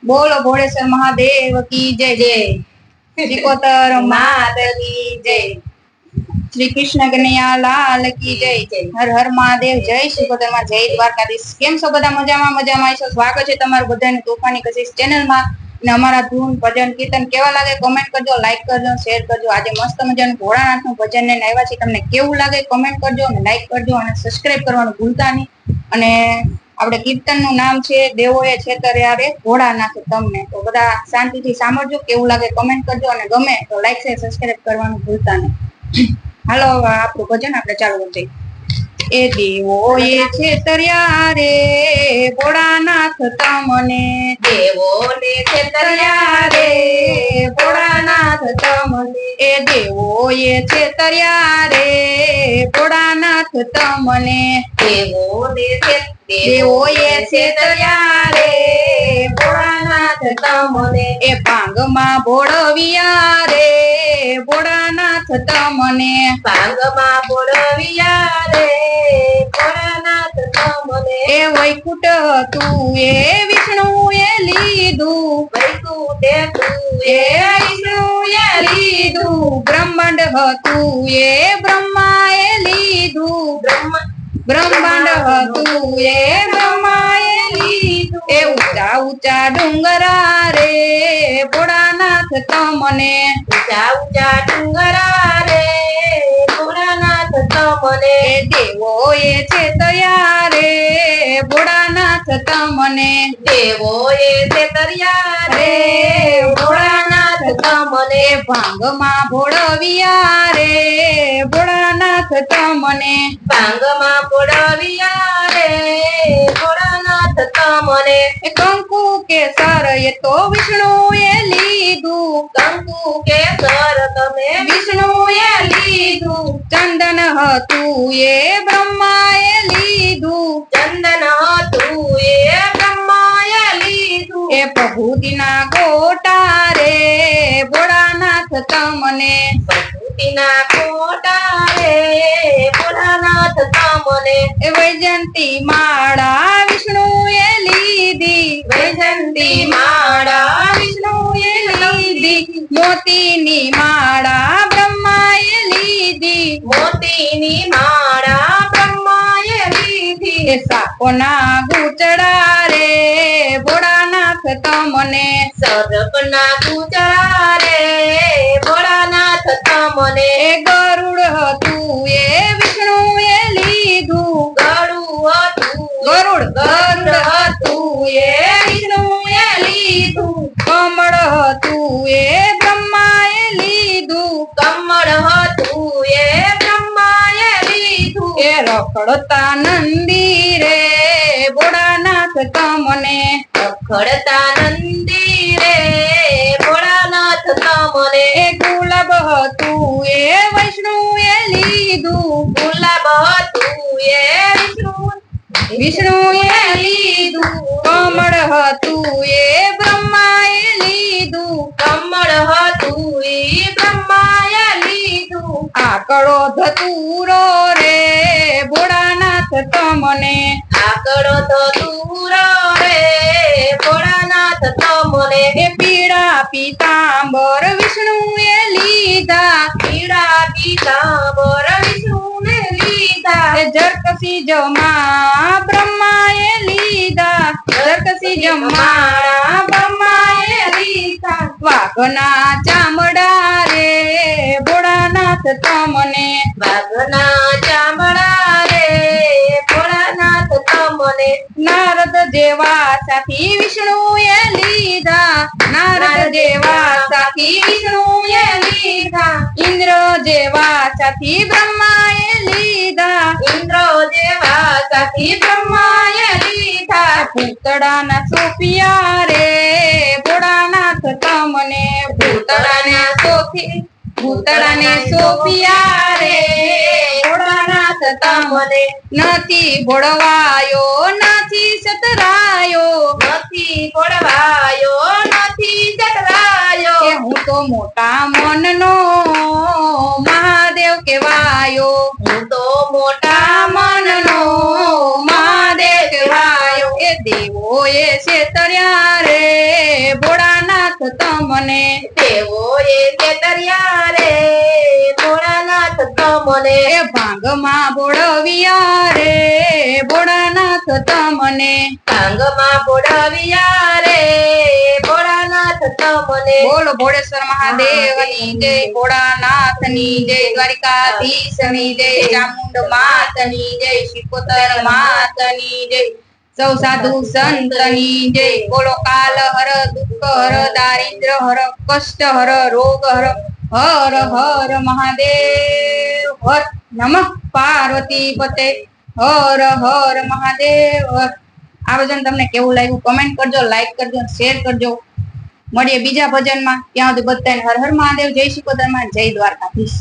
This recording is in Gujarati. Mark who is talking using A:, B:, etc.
A: बोलो भोलेश्वर महादेव की जय जय। श्रीकोतर मात की जय। श्री कृष्ण कन्हैया लाल की जय। हर हर महादेव। जय श्रीकोतर માં જય દ્વારકાધીશ। કેમ છો બધા? મજામાં છો? સ્વાગત છે તમારું બધાને તોફાની કશિશ ચેનલમાં। અને અમારા ધૂન ભજન કીર્તન કેવા લાગે કોમેન્ટ કરજો, લાઈક કરજો, શેર કરજો। આજે મસ્ત મજાનું ભોળાનાથનું ભજન લઈને આવ્યા છે, તમને કેવું લાગે કોમેન્ટ કરજો અને લાઈક કરજો અને સબસ્ક્રાઇબ કરવાનું ભૂલતા નહીં। અને આપણે કીર્તનનું નામ છે દેવોએ છેતર્યા રે ભોળાનાથ તમને। તો બધા શાંતિથી સાંભળજો, કેવું લાગે કોમેન્ટ કરજો અને ગમે તો લાઈક શેર સબસ્ક્રાઇબ કરવાનું ભૂલતા નહીં। હાલો આપણું ભજન આપણે ચાલુ કરીએ। એ દેવોએ છેતર્યા રે ભોળાનાથ તમને,
B: દેવોને છેતર્યા રે
A: ભોળાનાથ તમને। એ દેવોએ છેતર્યા રે ભોળાનાથ તમને,
B: દેવોએ છેતર્યા રે ભોળાનાથ તમને।
A: એ ભાંગમાં ભોળવિયા રે ભોળાનાથ તમને,
B: ભાંગમાં બોળવિયા રે ભોળાનાથ તમને।
A: એ વૈકુંઠ હતું એ વિષ્ણુએ લીધું,
B: વૈકુંઠે તું
A: એ વિષ્ણુએ લીધું। બ્રહ્માંડ હતું એ બ્રહ્માએ લીધું, બ્રહ્માંડ હતું એ બ્રહ્માએ લીધું। એ ઊંચા ઊંચા ડુંગરા રે ભોળાનાથ તમને,
B: ઊંચા ઊંચા ડુંગરા રે ભોળાનાથ તમને।
A: એ દેવોએ છેતર્યા રે ભોળાનાથ તમને,
B: દેવોએ છેતર્યા રે ભોળાનાથ તમને।
A: એ ભાંગમાં ભોળવિયા રે ભોળાનાથ તમને,
B: ભાંગમાં બોળવિયા રે ભોળાનાથ તમને।
A: એ કંકુ કેસર એ તો વિષ્ણુએ લીધું,
B: કંકુ કેસર તમે
A: વિષ્ણુએ લીધું। ચંદન હતું એ બ્રહ્માએ લીધું,
B: ચંદન હતું એ બ્રહ્માએ લીધું।
A: એ પ્રભુતિના ગોટા રે ભોળાનાથ તમને,
B: પ્રકૃતિના કોટા રે ભોળાનાથ તમને।
A: એ વૈજંતી માળા વિષ્ણુએ લીધી,
B: વૈજંતી માળા
A: વિષ્ણુએ લીધી। મોતીની માળા બ્રહ્માએ લીધી,
B: મોતીની માળા બ્રહ્માએ લીધી।
A: એ સાપના ગૂંચડા રે ભોળાનાથ તમને,
B: સર્પના ગુજરા રે ભોળાનાથ તમને।
A: એ ગરુડ હતું એ વિષ્ણુએ લીધું,
B: ગરુડ
A: હતું એ વિષ્ણુએ લીધું। કમળ હતું એ બ્રહ્માએ લીધું,
B: કમળ હતું એ બ્રહ્માએ લીધું।
A: એ રખડતા નંદી રે ભોળાનાથ તમને,
B: રખડતા નંદી રે ભોળાનાથ તમને।
A: એ ગુલાબ હતું એ વૈષ્ણુએ લીધું,
B: ગુલાબ હતું એ
A: વિષ્ણુએ લીધું। કમળ હતું એ બ્રહ્માએ લીધું,
B: કમળ હતું એ બ્રહ્માએ લીધું।
A: આકડો ધતુરો રે ભોળાનાથ તમને,
B: આકડો તો દૂર રે ભોળાનાથ તમને।
A: એ પીળા પીતાંબર વિષ્ણુએ લીધા,
B: પીળા પીતાંબર વિષ્ણુને લીધા।
A: એ જરકસી જમા બ્રહ્માએ લીધા, જરકસી જમા બ્રહ્માએ લીધા। વાઘના ચામડા રે ભોળાનાથ તમને,
B: વાઘના ચામડા રે ભોળાનાથ તમને।
A: નારદ જેવા સાથી વિષ્ણુએ લીધા, નારદ જેવા સાથી વિષ્ણુએ લીધા। ઇન્દ્ર જેવા સાથી બ્રહ્માએ લીધા,
B: ઇન્દ્ર જેવા સાથી બ્રહ્માએ લીધા।
A: ભૂતળાના સોપિયા રે ભોળાનાથ તમને, ભૂતળાને સોપિયા રે ભોળાનાથ તમને। નથી ભોળવાયો નથી છતરાયો,
B: નથી ભોળવાયો નથી ચતરાયો।
A: કે હું તો મોટા મનનો મહાદેવ કહેવાયો,
B: હું તો મોટા
A: મનનો મહાદેવ કહેવાયો। એ દેવોએ છેતર્યા રે તમને
B: દેવોએ કેતર્યા રે ભોળાનાથ તમને
A: એ ભાંગમાં બોળવિયા રે ભોળાનાથ તમને
B: ભાંગમાં બોડાવ્યા રે ભોળાનાથ તમને
A: બોલો ભોળેશ્વર મહાદેવની જય ભોળાનાથની જય દ્વારિકાધીશની જય ચામુંડ માતની જય શિકોતર માતની જય સૌ સાધુ સંતની જય બોલો કાલ હર દુઃખ હર દારિદ્ર હર કષ્ટ હર રોગ હર હર હર મહાદેવ હર નમઃ પાર્વતી પતે હર હર મહાદેવ હર. આ ભજન તમને કેવું લાગ્યું કમેન્ટ કરજો, લાઈક કરજો, શેર કરજો. મળીએ બીજા ભજનમાં. ત્યાં સુધી બધાને હર હર મહાદેવ, જય શિકોતરમાં, જય દ્વારકાધીશ.